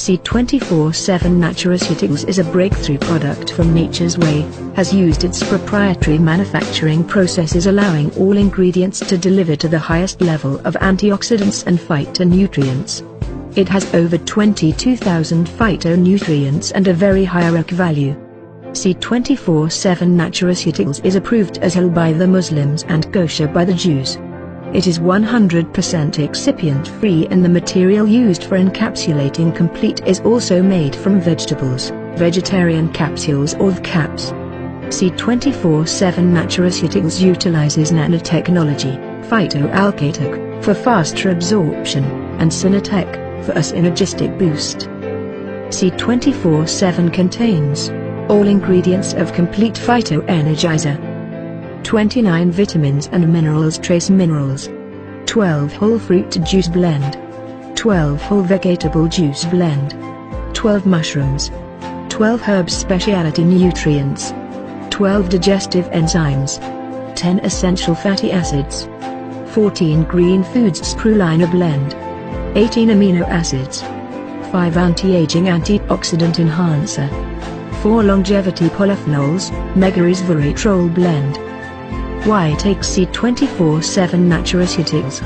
C24 Nutraceuticals is a breakthrough product from Nature's Way, has used its proprietary manufacturing processes allowing all ingredients to deliver to the highest level of antioxidants and phytonutrients. It has over 22,000 phytonutrients and a very hierarch value. C24 Nutraceuticals is approved as halal by the Muslims and kosher by the Jews. It is 100% excipient-free and the material used for encapsulating complete is also made from vegetables, vegetarian capsules or caps. C24 Nutraceuticals utilizes nanotechnology, phytoalkaloids, for faster absorption, and Synatech, for a synergistic boost. C24 contains all ingredients of complete phytoenergizer, 29 vitamins and minerals, trace minerals, 12 whole fruit juice blend, 12 whole vegetable juice blend, 12 mushrooms, 12 herbs specialty nutrients, 12 digestive enzymes, 10 essential fatty acids, 14 green foods spirulina blend, 18 amino acids, 5 anti-aging antioxidant enhancer, 4 longevity polyphenols, megaresveratrol blend. Why take C24 Nutraceuticals?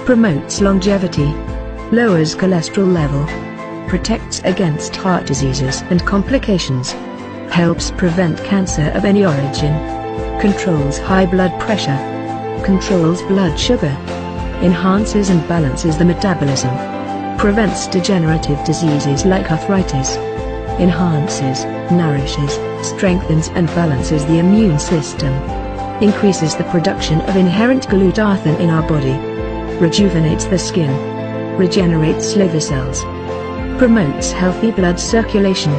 Promotes longevity, lowers cholesterol level, protects against heart diseases and complications, helps prevent cancer of any origin, controls high blood pressure, controls blood sugar, enhances and balances the metabolism, prevents degenerative diseases like arthritis, enhances, nourishes, strengthens and balances the immune system, increases the production of inherent glutathione in our body, rejuvenates the skin, regenerates liver cells, promotes healthy blood circulation,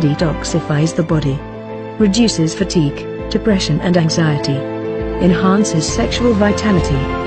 detoxifies the body, reduces fatigue, depression and anxiety, enhances sexual vitality.